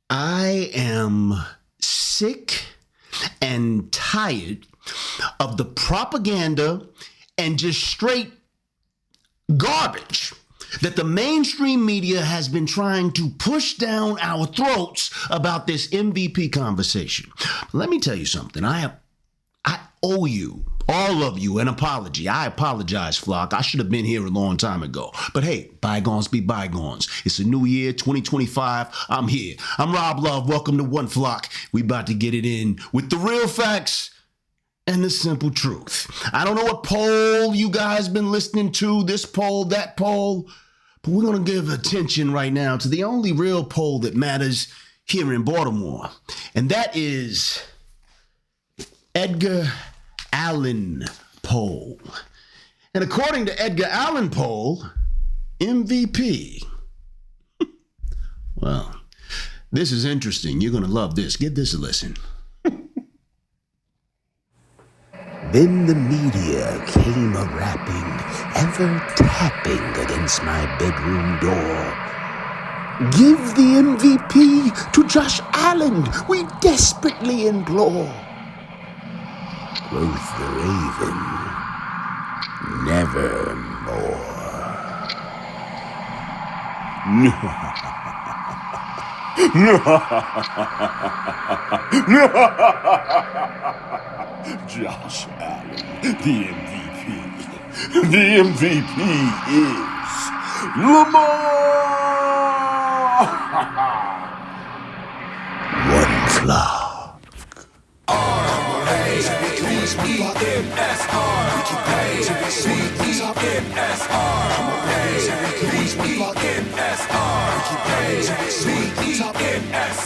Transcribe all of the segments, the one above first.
I am sick and tired of the propaganda and just straight garbage that the mainstream media has been trying to push down our throats about this MVP conversation. Let me tell you something. I owe you, all of you, an apology. I apologize, Flock. I should have been here a long time ago. But hey, bygones be bygones. It's a new year, 2025. I'm here. I'm Rob Love. Welcome to One Flock. We about to get it in with the real facts and the simple truth. I don't know what poll you guys been listening to, this poll, that poll, but we're going to give attention right now to the only real poll that matters here in Baltimore, and that is Edgar Allan poll. And according to Edgar Allan poll, MVP. Well, this is interesting. You're going to love this. Give this a listen. Then the media came a-rapping, ever-tapping against my bedroom door. Give the MVP to Josh Allen, we desperately implore. Quoth the Raven, nevermore. Josh Allen, the MVP. The MVP is Lamar! One flock.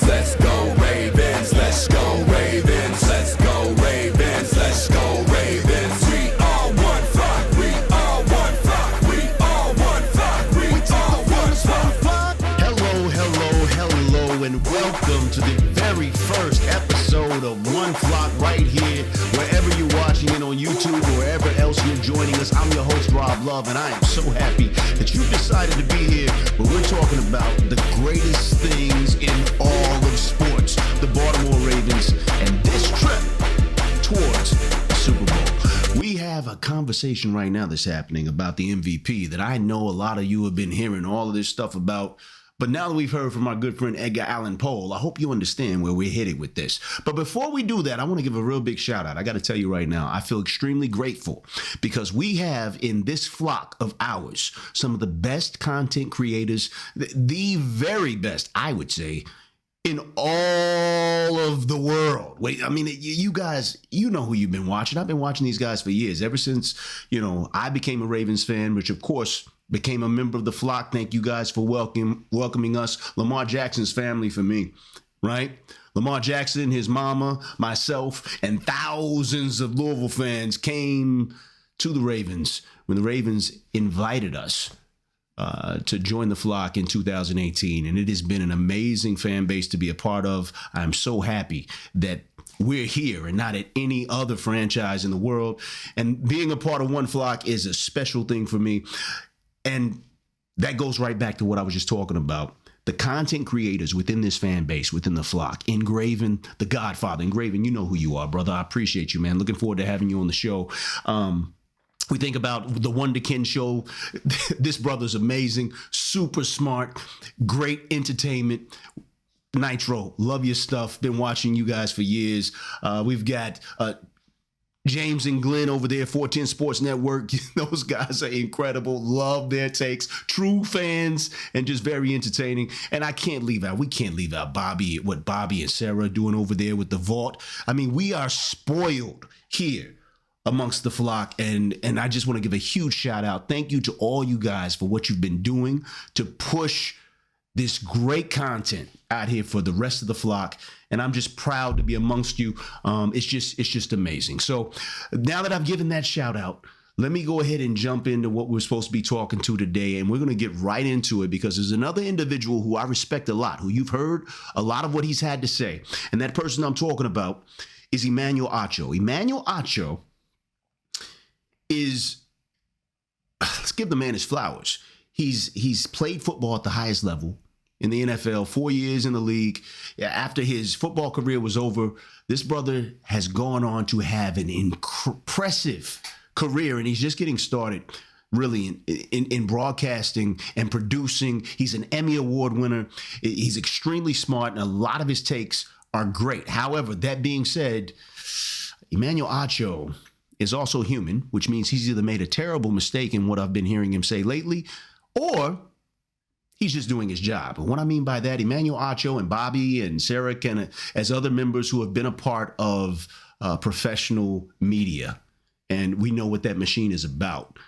Let's go Ravens, let's go Ravens, let's go Ravens, let's go Ravens. We are one flock, we are one flock, we are one flock, we are one flock. Hello, and welcome to the very first episode of One Flock right here, wherever you're watching it on YouTube or wherever else you're joining us. I'm your host, Rob Love, and I am so happy that you've decided to be here. But we're talking about the greatest things in all of sports, the Baltimore Ravens, and this trip towards the Super Bowl. We have a conversation right now that's happening about the MVP that I know a lot of you have been hearing all of this stuff about. But now that we've heard from our good friend Edgar Allan Poll, I hope you understand where we're headed with this. But before we do that, I want to give a real big shout out. I got to tell you right now, I feel extremely grateful because we have in this flock of ours some of the best content creators, the very best, I would say, in all of the world. Wait, I mean, you guys, you know who you've been watching. I've been watching these guys for years, ever since, I became a Ravens fan, which of course became a member of the flock. Thank you guys for welcoming us. Lamar Jackson's family for me, right? Lamar Jackson, his mama, myself, and thousands of Louisville fans came to the Ravens when the Ravens invited us to join the flock in 2018. And it has been an amazing fan base to be a part of. I'm so happy that we're here and not at any other franchise in the world. And being a part of One Flock is a special thing for me. And that goes right back to what I was just talking about. The content creators within this fan base, within the flock. Engraven, the Godfather. Engraven, you know who you are, brother. I appreciate you, man. Looking forward to having you on the show. We think about the Wonderkin show. This brother's amazing, super smart, great entertainment. Nitro, love your stuff. Been watching you guys for years. We've got James and Glenn over there, 410 Sports Network. Those guys are incredible. Love their takes. True fans and just very entertaining. And we can't leave out Bobby and Sarah are doing over there with the Vault. I mean, we are spoiled here amongst the flock. And I just want to give a huge shout out. Thank you to all you guys for what you've been doing to push this great content out here for the rest of the flock. And I'm just proud to be amongst you. It's just amazing. So now that I've given that shout out, let me go ahead and jump into what we're supposed to be talking to today. And we're going to get right into it because there's another individual who I respect a lot, who you've heard a lot of what he's had to say. And that person I'm talking about is Emmanuel Acho. Emmanuel Acho is, let's give the man his flowers. He's played football at the highest level in the NFL, 4 years in the league. After his football career was over, this brother has gone on to have an impressive career, and he's just getting started really in broadcasting and producing. He's an Emmy Award winner. He's extremely smart, and a lot of his takes are great. However, that being said, Emmanuel Acho is also human, which means he's either made a terrible mistake in what I've been hearing him say lately, or he's just doing his job. And what I mean by that, Emmanuel Acho and Bobby and Sarah and as other members who have been a part of professional media, and we know what that machine is about.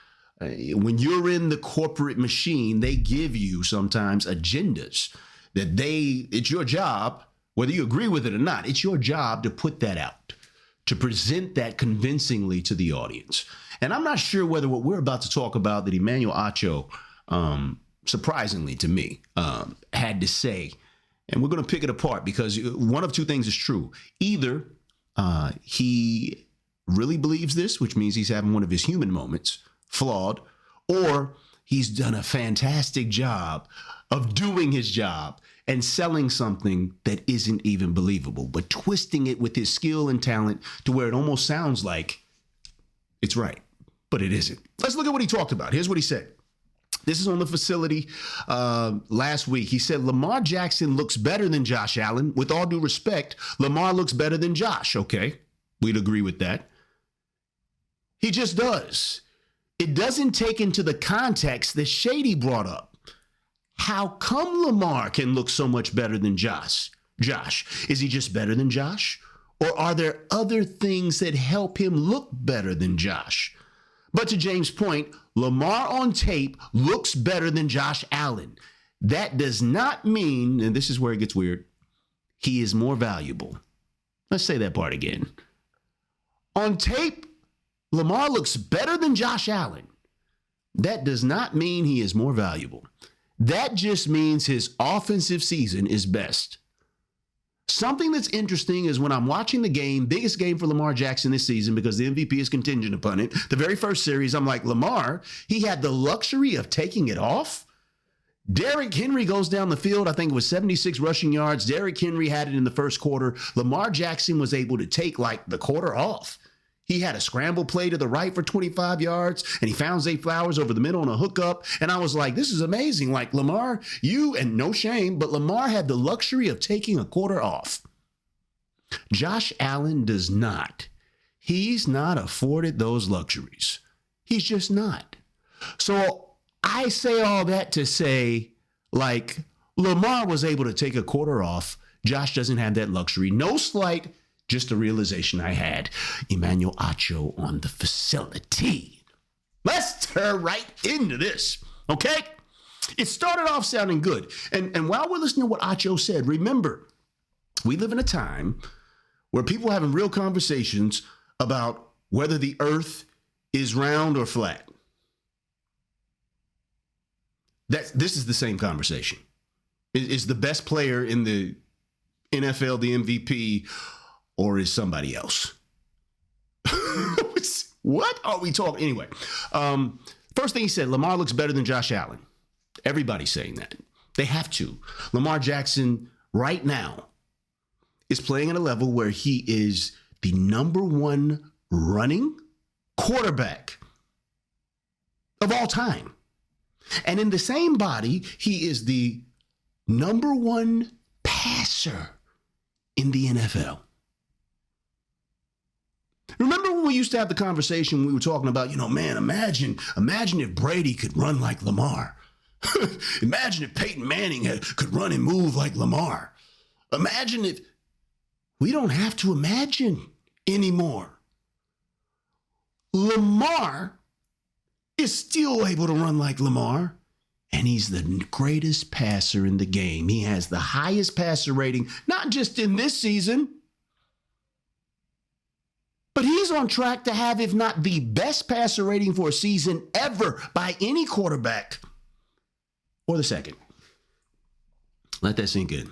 When you're in the corporate machine, they give you sometimes agendas that it's your job, whether you agree with it or not, it's your job to put that out, to present that convincingly to the audience. And I'm not sure whether what we're about to talk about that Emmanuel Acho, surprisingly to me, had to say, and we're going to pick it apart because one of two things is true. Either he really believes this, which means he's having one of his human moments, flawed, or he's done a fantastic job of doing his job and selling something that isn't even believable, but twisting it with his skill and talent to where it almost sounds like it's right, but it isn't. Let's look at what he talked about. Here's what he said. This is on the facility last week. He said, Lamar Jackson looks better than Josh Allen. With all due respect, Lamar looks better than Josh. Okay, we'd agree with that. He just does. It doesn't take into the context that Shady brought up. How come Lamar can look so much better than Josh? Is he just better than Josh? Or are there other things that help him look better than Josh? But to James' point, Lamar on tape looks better than Josh Allen. That does not mean, and this is where it gets weird, he is more valuable. Let's say that part again. On tape, Lamar looks better than Josh Allen. That does not mean he is more valuable. That just means his offensive season is best. Something that's interesting is when I'm watching the game, biggest game for Lamar Jackson this season because the MVP is contingent upon it. The very first series, I'm like, Lamar, he had the luxury of taking it off. Derrick Henry goes down the field. I think it was 76 rushing yards. Derrick Henry had it in the first quarter. Lamar Jackson was able to take like the quarter off. He had a scramble play to the right for 25 yards, and he found Zay Flowers over the middle on a hookup. And I was like, this is amazing. Like, Lamar, and no shame, but Lamar had the luxury of taking a quarter off. Josh Allen does not. He's not afforded those luxuries. He's just not. So I say all that to say, like, Lamar was able to take a quarter off. Josh doesn't have that luxury. No slight. Just a realization I had. Emmanuel Acho on the facility. Let's turn right into this, okay? It started off sounding good. And while we're listening to what Acho said, remember, we live in a time where people are having real conversations about whether the earth is round or flat. This is the same conversation. Is the best player in the NFL the MVP, or is somebody else? What are we talking? Anyway, first thing he said, Lamar looks better than Josh Allen. Everybody's saying that. They have to. Lamar Jackson right now is playing at a level where he is the number one running quarterback of all time. And in the same body, he is the number one passer in the NFL. Remember when we used to have the conversation we were talking about, man, imagine if Brady could run like Lamar. Imagine if Peyton Manning could run and move like Lamar. Imagine if we don't have to imagine anymore. Lamar is still able to run like Lamar, and he's the greatest passer in the game. He has the highest passer rating, not just in this season, but he's on track to have, if not the best passer rating for a season ever by any quarterback, or the second. Let that sink in.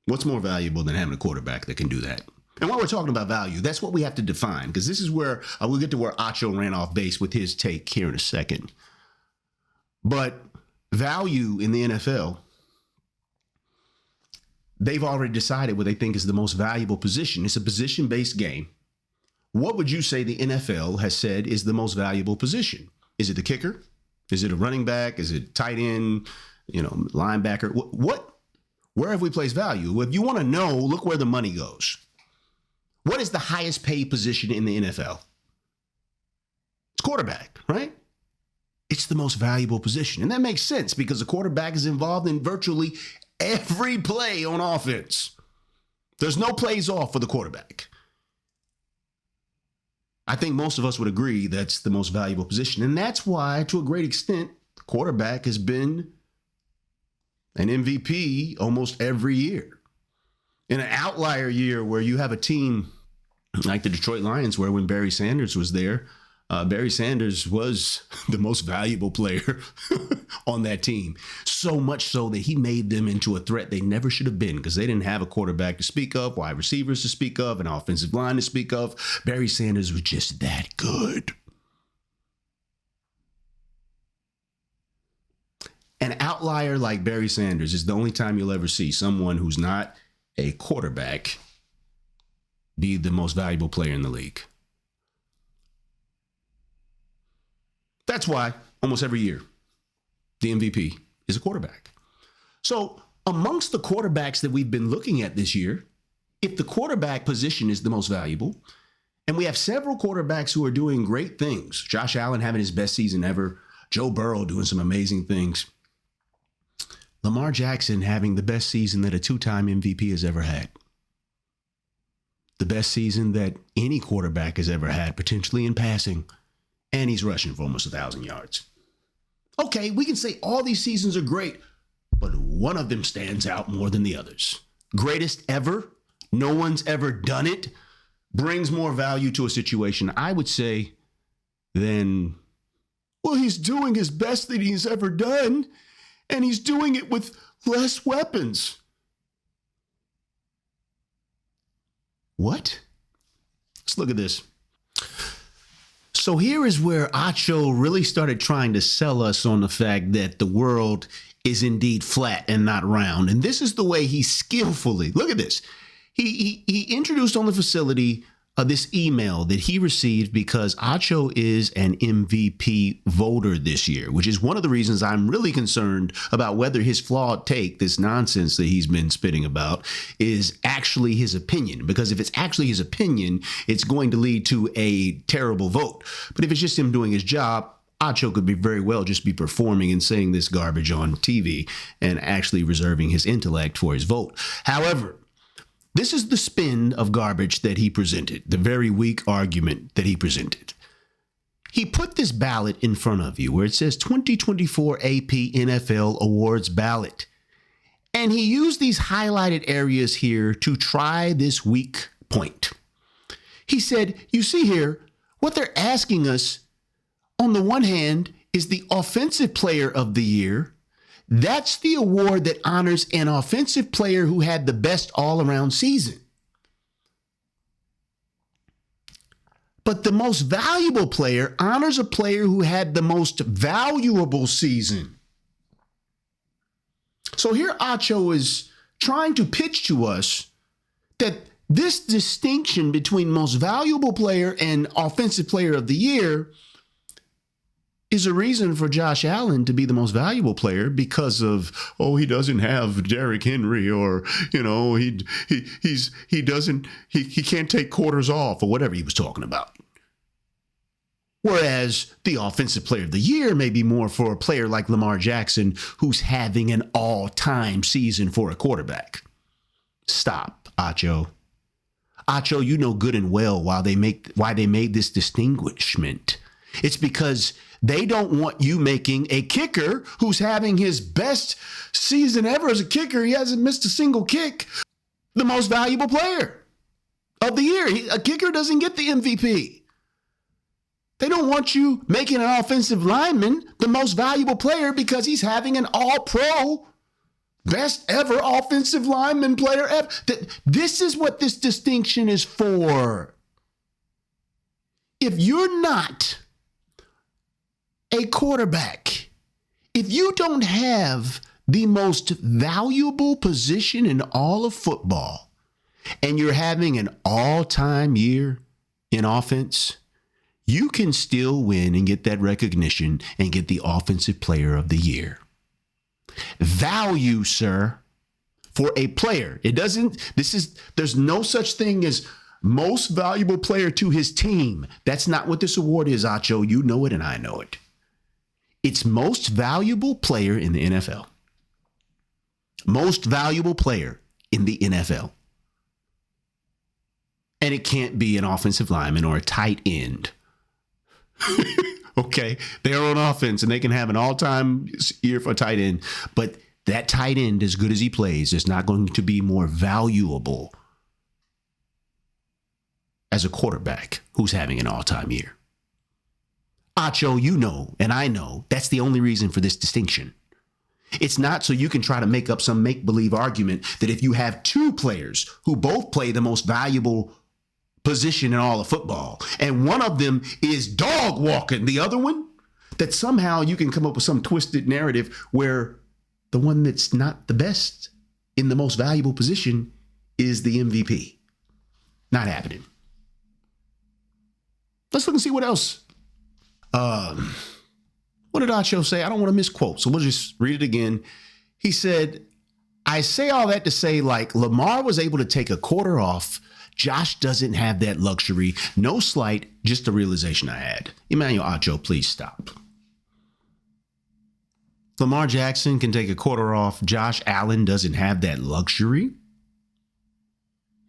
What's more valuable than having a quarterback that can do that? And while we're talking about value, that's what we have to define, because this is where we'll get to where Acho ran off base with his take here in a second. But value in the NFL, they've already decided what they think is the most valuable position. It's a position-based game. What would you say the NFL has said is the most valuable position? Is it the kicker? Is it a running back? Is it tight end? Linebacker? Where have we placed value? If you want to know, look where the money goes. What is the highest paid position in the NFL? It's quarterback, right? It's the most valuable position. And that makes sense because the quarterback is involved in virtually every play on offense. There's no plays off for the quarterback. I think most of us would agree that's the most valuable position. And that's why, to a great extent, the quarterback has been an MVP almost every year. In an outlier year where you have a team like the Detroit Lions, where when Barry Sanders was there, Barry Sanders was the most valuable player on that team. So much so that he made them into a threat they never should have been because they didn't have a quarterback to speak of, wide receivers to speak of, an offensive line to speak of. Barry Sanders was just that good. An outlier like Barry Sanders is the only time you'll ever see someone who's not a quarterback be the most valuable player in the league. That's why almost every year the MVP is a quarterback. So amongst the quarterbacks that we've been looking at this year, if the quarterback position is the most valuable, and we have several quarterbacks who are doing great things, Josh Allen having his best season ever, Joe Burrow doing some amazing things, Lamar Jackson having the best season that a two-time MVP has ever had. The best season that any quarterback has ever had, potentially in passing. And he's rushing for almost 1,000 yards. Okay, we can say all these seasons are great, but one of them stands out more than the others. Greatest ever, no one's ever done it, brings more value to a situation, I would say, than, well, he's doing his best that he's ever done, and he's doing it with less weapons. What? Let's look at this. So here is where Acho really started trying to sell us on the fact that the world is indeed flat and not round. And this is the way he skillfully, look at this. He introduced on the facility this email that he received because Acho is an MVP voter this year, which is one of the reasons I'm really concerned about whether his flawed take, this nonsense that he's been spitting about, is actually his opinion. Because if it's actually his opinion, it's going to lead to a terrible vote. But if it's just him doing his job, Acho could be very well just be performing and saying this garbage on TV and actually reserving his intellect for his vote. However, this is the spin of garbage that he presented, the very weak argument that he presented. He put this ballot in front of you where it says 2024 AP NFL Awards ballot. And he used these highlighted areas here to try this weak point. He said, you see here, what they're asking us, on the one hand, is the Offensive Player of the Year. That's the award that honors an offensive player who had the best all-around season. But the most valuable player honors a player who had the most valuable season. So here Acho is trying to pitch to us that this distinction between most valuable player and offensive player of the year is a reason for Josh Allen to be the most valuable player because of, he doesn't have Derrick Henry, or, he can't take quarters off, or whatever he was talking about. Whereas the offensive player of the year may be more for a player like Lamar Jackson, who's having an all-time season for a quarterback. Stop, Acho. Acho, you know good and well why they made this distinguishment. It's because they don't want you making a kicker who's having his best season ever as a kicker. He hasn't missed a single kick. The most valuable player of the year. A kicker doesn't get the MVP. They don't want you making an offensive lineman the most valuable player because he's having an all-pro, best ever offensive lineman player ever. This is what this distinction is for. If you're not a quarterback If you don't have the most valuable position in all of football and you're having an all-time year in offense, you can still win and get that recognition and get the Offensive Player of the Year. Value, sir, for a player. There's no such thing as most valuable player to his team. That's not what this award is, Acho. You know it and I know it. It's most valuable player in the NFL. Most valuable player in the NFL. And it can't be an offensive lineman or a tight end. Okay, they're on offense and they can have an all-time year for a tight end, but that tight end, as good as he plays, is not going to be more valuable as a quarterback who's having an all-time year. Acho, you know, and I know, that's the only reason for this distinction. It's not so you can try to make up some make-believe argument that if you have two players who both play the most valuable position in all of football, and one of them is dog walking the other one, that somehow you can come up with some twisted narrative where the one that's not the best in the most valuable position is the MVP. Not happening. Let's look and see what else. What did Acho say? I don't want to misquote, so we'll just read it again. He said, I say all that to say, like, Lamar was able to take a quarter off. Josh doesn't have that luxury. No slight, just a realization I had. Emmanuel Acho, please stop. Lamar Jackson can take a quarter off. Josh Allen doesn't have that luxury.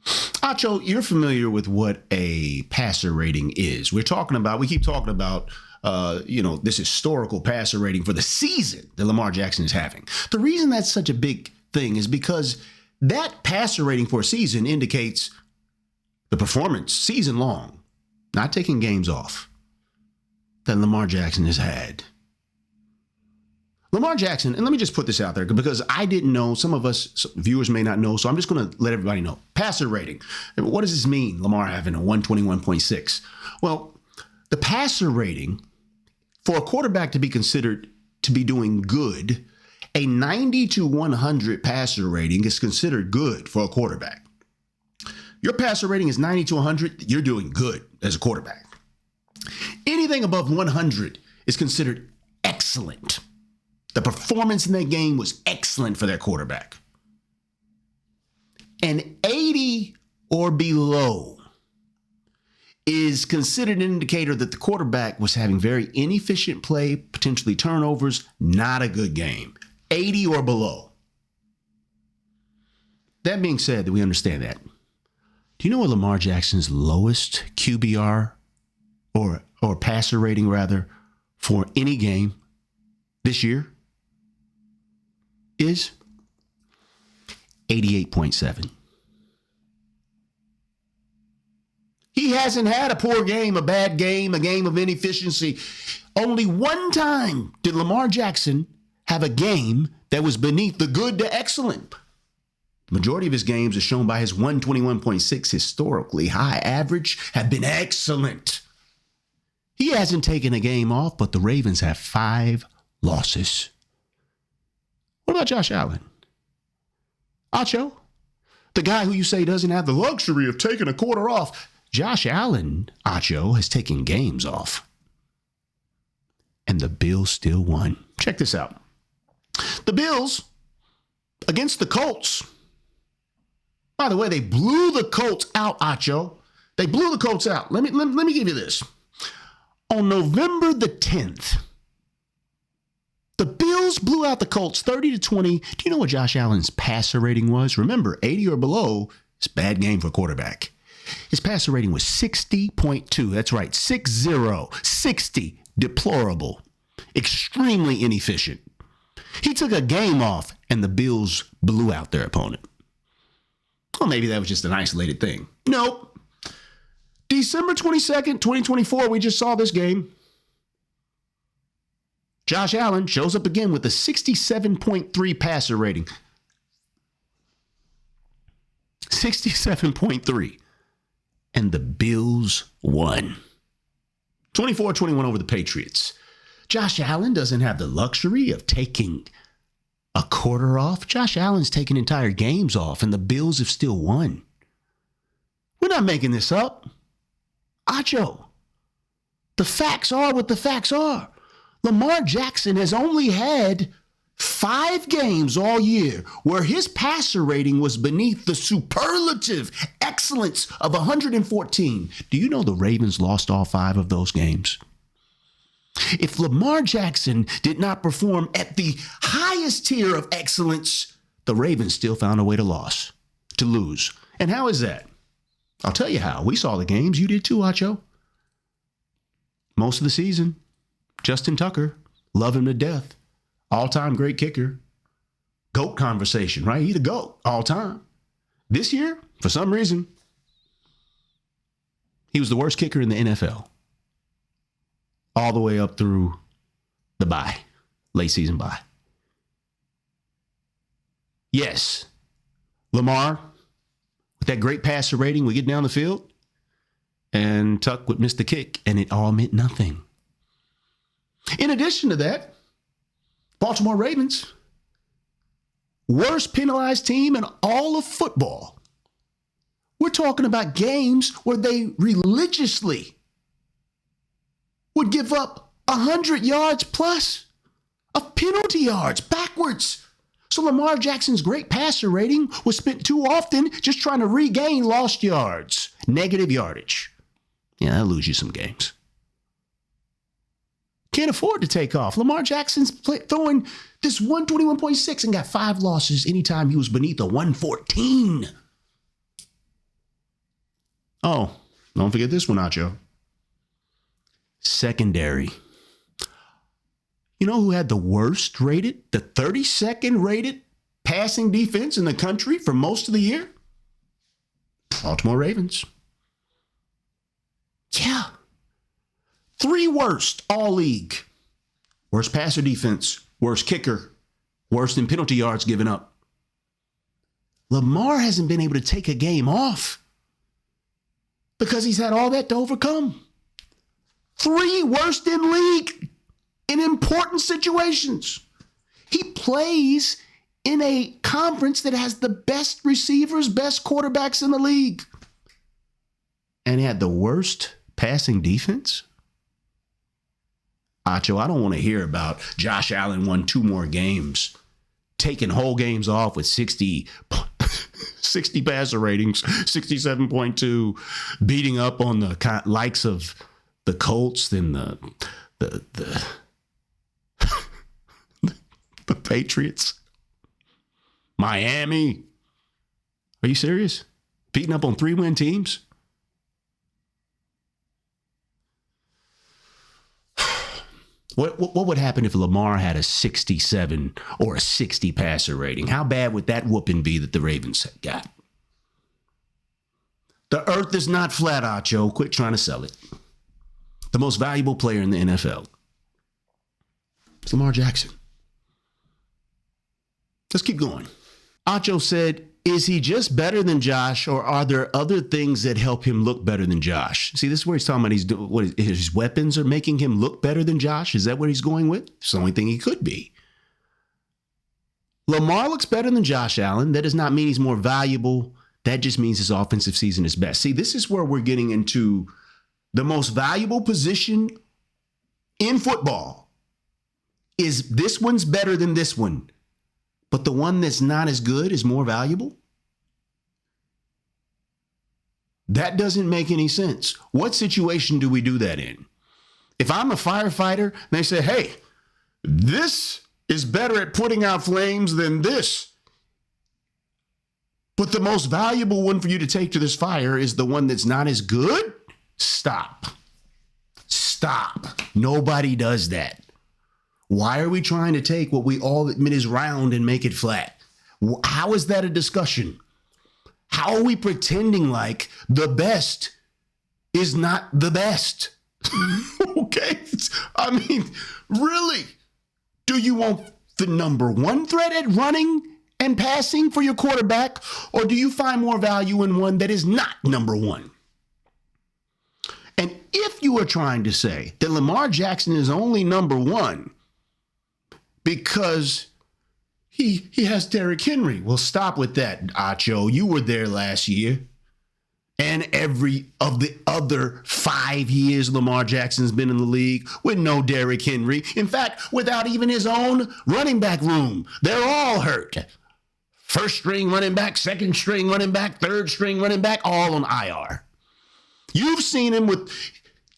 Acho, you're familiar with what a passer rating is. We keep talking about, this historical passer rating for the season that Lamar Jackson is having. The reason that's such a big thing is because that passer rating for a season indicates the performance season long, not taking games off, that Lamar Jackson has had. Lamar Jackson, and let me just put this out there because I didn't know, some of us viewers may not know, so I'm just going to let everybody know. Passer rating. What does this mean, Lamar having a 121.6? Well, the passer rating for a quarterback to be considered to be doing good, a 90 to 100 passer rating is considered good for a quarterback. Your passer rating is 90 to 100, you're doing good as a quarterback. Anything above 100 is considered excellent. The performance in that game was excellent for that quarterback. And 80 or below is considered an indicator that the quarterback was having very inefficient play, potentially turnovers, not a good game. 80 or below. That being said, that we understand that. Do you know what Lamar Jackson's lowest QBR or passer rating rather for any game this year is? 88.7. He hasn't had a poor game, a bad game, a game of inefficiency. Only one time did Lamar Jackson have a game that was beneath the good to excellent. The majority of his games, as shown by his 121.6 historically high average, have been excellent. He hasn't taken a game off, but the Ravens have 5 losses. What about Josh Allen? Acho, the guy who you say doesn't have the luxury of taking a quarter off. Josh Allen, Acho, has taken games off. And the Bills still won. Check this out. The Bills against the Colts. By the way, they blew the Colts out, Acho. They blew the Colts out. Let me give you this. On November the 10th, the Bills blew out the Colts 30-20. Do you know what Josh Allen's passer rating was? Remember, 80 or below is a bad game for a quarterback. His passer rating was 60.2. That's right, 60. Deplorable. Extremely inefficient. He took a game off, and the Bills blew out their opponent. Well, maybe that was just an isolated thing. Nope. December 22nd, 2024, we just saw this game. Josh Allen shows up again with a 67.3 passer rating. 67.3. And the Bills won. 24-21 over the Patriots. Josh Allen doesn't have the luxury of taking a quarter off. Josh Allen's taken entire games off, and the Bills have still won. We're not making this up. Acho, the facts are what the facts are. Lamar Jackson has only had 5 games all year where his passer rating was beneath the superlative excellence of 114. Do you know the Ravens lost all 5 of those games? If Lamar Jackson did not perform at the highest tier of excellence, the Ravens still found a way to lose. And how is that? I'll tell you how. We saw the games. You did too, Acho. Most of the season, Justin Tucker, love him to death. All-time great kicker. GOAT conversation, right? He's the GOAT all time. This year, for some reason, he was the worst kicker in the NFL. All the way up through the bye, late season bye. Yes, Lamar, with that great passer rating, we get down the field, and Tuck would miss the kick, and it all meant nothing. In addition to that, Baltimore Ravens, worst penalized team in all of football. We're talking about games where they religiously would give up 100 yards plus of penalty yards backwards. So Lamar Jackson's great passer rating was spent too often just trying to regain lost yards, negative yardage. Yeah, that'll lose you some games. Can't afford to take off. Lamar Jackson's throwing this 121.6 and got 5 losses anytime he was beneath a 114. Oh, don't forget this one, Acho. Secondary. You know who had the worst rated, the 32nd rated passing defense in the country for most of the year? Baltimore Ravens. Yeah. 3 worst all league. Worst passer defense, worst kicker, worst in penalty yards given up. Lamar hasn't been able to take a game off because he's had all that to overcome. 3 worst in league in important situations. He plays in a conference that has the best receivers, best quarterbacks in the league. And he had the worst passing defense? Acho, I don't want to hear about Josh Allen won 2 more games, taking whole games off with 60 passer ratings, 67.2, beating up on the likes of the Colts and the Patriots, Miami. Are you serious? Beating up on 3-win teams? What would happen if Lamar had a 67 or a 60 passer rating? How bad would that whooping be that the Ravens got? The earth is not flat, Acho. Quit trying to sell it. The most valuable player in the NFL. It's Lamar Jackson. Let's keep going. Acho said, is he just better than Josh, or are there other things that help him look better than Josh? See, this is where he's talking about his weapons are making him look better than Josh. Is that what he's going with? It's the only thing he could be. Lamar looks better than Josh Allen. That does not mean he's more valuable. That just means his offensive season is best. See, this is where we're getting into the most valuable position in football. Is this one's better than this one, but the one that's not as good is more valuable? That doesn't make any sense. What situation do we do that in? If I'm a firefighter and they say, hey, this is better at putting out flames than this, but the most valuable one for you to take to this fire is the one that's not as good? Stop. Nobody does that. Why are we trying to take what we all admit is round and make it flat? How is that a discussion? How are we pretending like the best is not the best? Okay? I mean, really? Do you want the number 1 threat at running and passing for your quarterback, or do you find more value in one that is not number 1? And if you are trying to say that Lamar Jackson is only number one because he has Derrick Henry, well, stop with that, Acho. You were there last year. And every of the other 5 years Lamar Jackson's been in the league with no Derrick Henry. In fact, without even his own running back room. They're all hurt. First string running back, second string running back, third string running back, all on IR. You've seen him with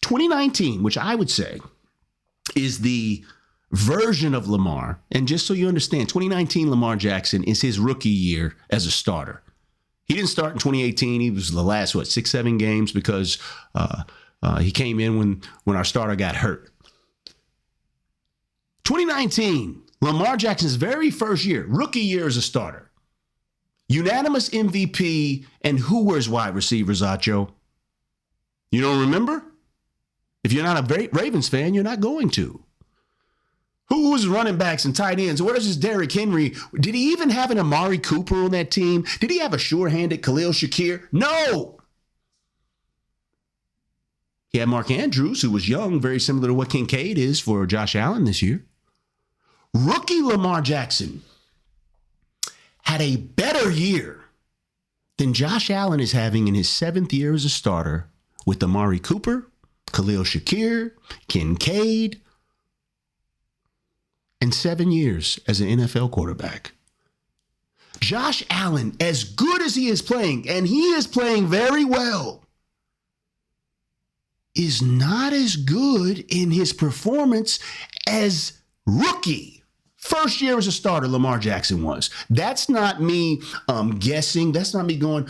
2019, which I would say is the version of Lamar. And just so you understand, 2019 Lamar Jackson is his rookie year as a starter. He didn't start in 2018. He was the last, 6-7 games because he came in when our starter got hurt. 2019, Lamar Jackson's very first year, rookie year as a starter. Unanimous MVP, and who were his wide receivers, Acho? You don't remember? If you're not a Ravens fan, you're not going to. Who was running backs and tight ends? Where's his Derrick Henry? Did he even have an Amari Cooper on that team? Did he have a sure-handed Khalil Shakir? No. He had Mark Andrews, who was young, very similar to what Kincaid is for Josh Allen this year. Rookie Lamar Jackson had a better year than Josh Allen is having in his 7th year as a starter with Amari Cooper, Khalil Shakir, Kincaid, and 7 years as an NFL quarterback. Josh Allen, as good as he is playing, and he is playing very well, is not as good in his performance as rookie. First year as a starter, Lamar Jackson was. That's not me guessing. That's not me going,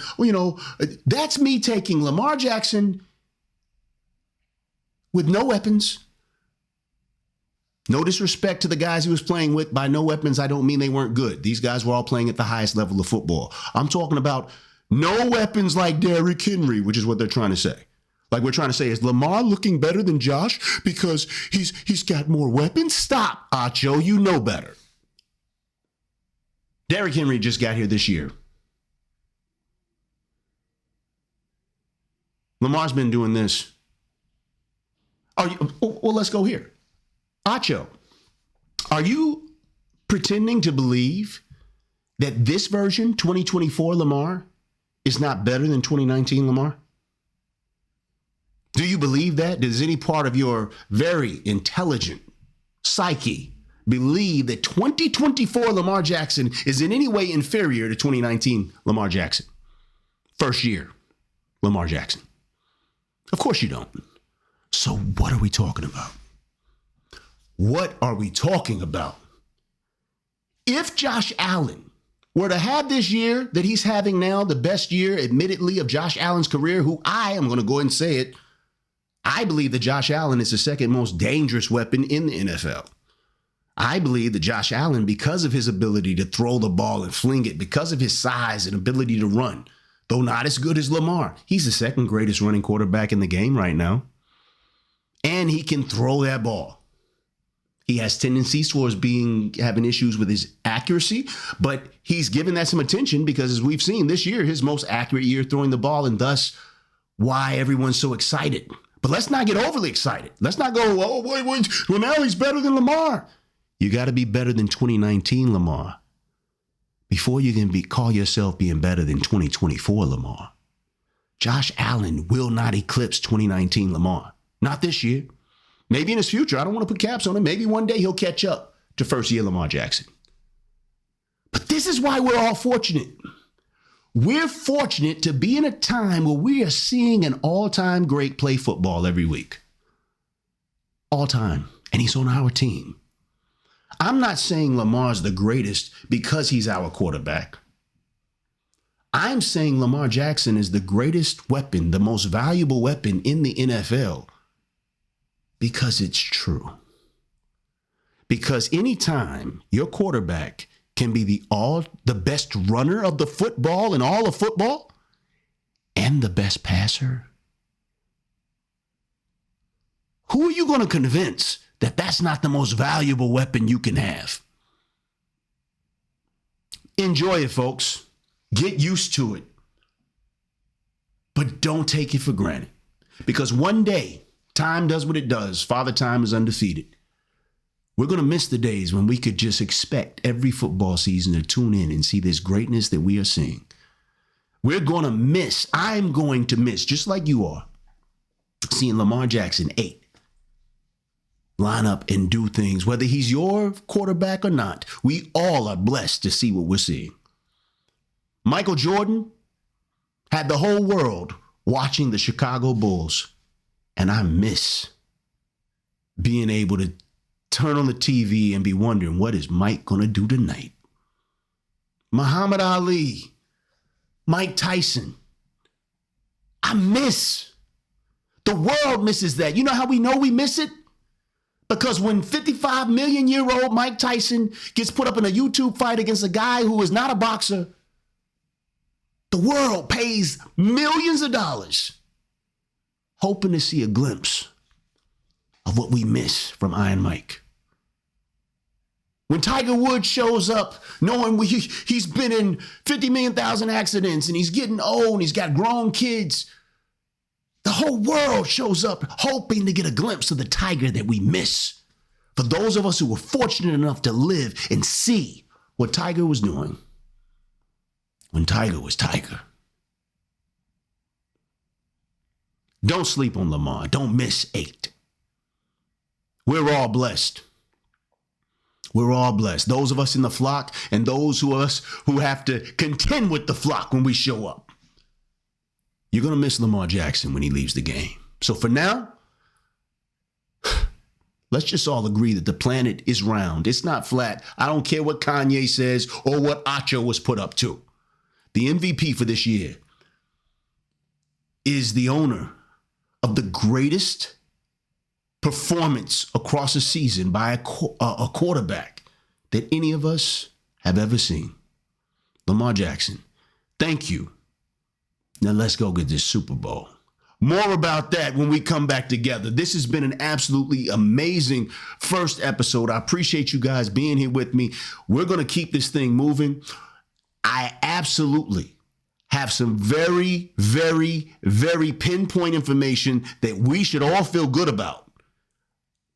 that's me taking Lamar Jackson with no weapons. No disrespect to the guys he was playing with. By no weapons, I don't mean they weren't good. These guys were all playing at the highest level of football. I'm talking about no weapons like Derrick Henry, which is what they're trying to say. Like we're trying to say, is Lamar looking better than Josh because he's got more weapons? Stop, Acho. You know better. Derrick Henry just got here this year. Lamar's been doing this. Well, let's go here. Acho, are you pretending to believe that this version, 2024 Lamar, is not better than 2019 Lamar? Do you believe that? Does any part of your very intelligent psyche believe that 2024 Lamar Jackson is in any way inferior to 2019 Lamar Jackson? First year Lamar Jackson. Of course you don't. So what are we talking about? What are we talking about? If Josh Allen were to have this year that he's having now, the best year, admittedly, of Josh Allen's career, who I am going to go ahead and say it, I believe that Josh Allen is the second most dangerous weapon in the NFL. I believe that Josh Allen, because of his ability to throw the ball and fling it, because of his size and ability to run, though not as good as Lamar, he's the second greatest running quarterback in the game right now. And he can throw that ball. He has tendencies towards having issues with his accuracy, but he's given that some attention because, as we've seen this year, his most accurate year throwing the ball, and thus why everyone's so excited. But let's not get overly excited. Let's not go, well, now he's better than Lamar. You got to be better than 2019 Lamar before you can call yourself being better than 2024 Lamar. Josh Allen will not eclipse 2019 Lamar. Not this year. Maybe in his future. I don't want to put caps on him. Maybe one day he'll catch up to first year Lamar Jackson. But this is why we're all fortunate. We're fortunate to be in a time where we are seeing an all-time great play football every week. All time. And he's on our team. I'm not saying Lamar's the greatest because he's our quarterback. I'm saying Lamar Jackson is the greatest weapon, the most valuable weapon in the NFL. Because it's true. Because anytime your quarterback can be the best runner of the football in all of football and the best passer, who are you going to convince that that's not the most valuable weapon you can have? Enjoy it, folks. Get used to it. But don't take it for granted. Because one day, time does what it does. Father Time is undefeated. We're going to miss the days when we could just expect every football season to tune in and see this greatness that we are seeing. We're going to miss, I'm going to miss, just like you are, seeing Lamar Jackson 8 line up and do things, whether he's your quarterback or not. We all are blessed to see what we're seeing. Michael Jordan had the whole world watching the Chicago Bulls, and I miss being able to turn on the TV and be wondering, what is Mike going to do tonight? Muhammad Ali, Mike Tyson. I miss. The world misses that. You know how we know we miss it? Because when 55 million year old Mike Tyson gets put up in a YouTube fight against a guy who is not a boxer, the world pays millions of dollars hoping to see a glimpse of what we miss from Iron Mike. When Tiger Woods shows up, knowing he's been in 50 million thousand accidents and he's getting old and he's got grown kids, the whole world shows up hoping to get a glimpse of the Tiger that we miss. For those of us who were fortunate enough to live and see what Tiger was doing when Tiger was Tiger. Don't sleep on Lamar. Don't miss 8. We're all blessed. We're all blessed. Those of us in the flock and those of us who have to contend with the flock when we show up. You're going to miss Lamar Jackson when he leaves the game. So for now, let's just all agree that the planet is round. It's not flat. I don't care what Kanye says or what Acho was put up to. The MVP for this year is the owner of the greatest performance across a season by a quarterback that any of us have ever seen. Lamar Jackson, thank you. Now let's go get this Super Bowl. More about that when we come back together. This has been an absolutely amazing first episode. I appreciate you guys being here with me. We're going to keep this thing moving. I absolutely have some very, very, very pinpoint information that we should all feel good about,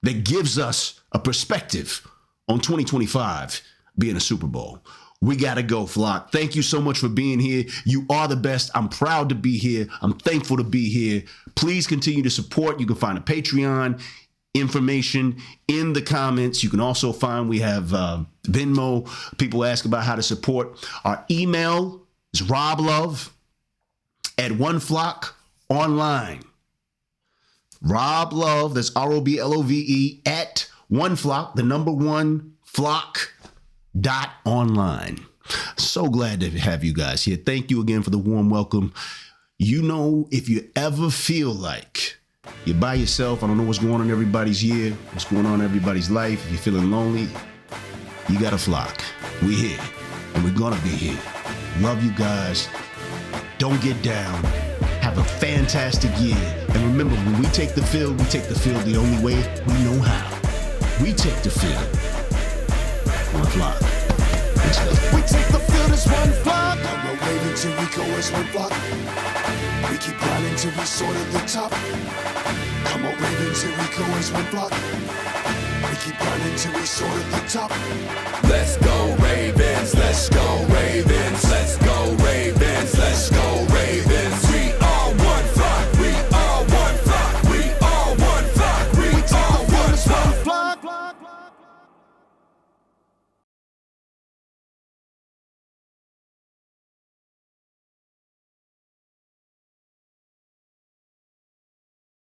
that gives us a perspective on 2025 being a Super Bowl. We got to go, flock. Thank you so much for being here. You are the best. I'm proud to be here. I'm thankful to be here. Please continue to support. You can find a Patreon information in the comments. You can also find, we have Venmo. People ask about how to support. Our email is roblove@oneflockonline. Rob Love, that's ROBLOVE at oneflock, the number 1 flock.online. So glad to have you guys here. Thank you again for the warm welcome. You know, if you ever feel like you're by yourself, I don't know what's going on in everybody's year, what's going on in everybody's life, if you're feeling lonely, you got a flock. We're here, and we're gonna be here. Love you guys. Don't get down. Have a fantastic year. And remember, when we take the field the only way we know how. We take the field. One flock. We take the field as one flock. I'm a Raven till we go as one flock. We keep grinding till we soar to the top. I'm a Raven till we go as one flock. We keep grinding till we soar to the top. Let's go Ravens, let's go Ravens, let's go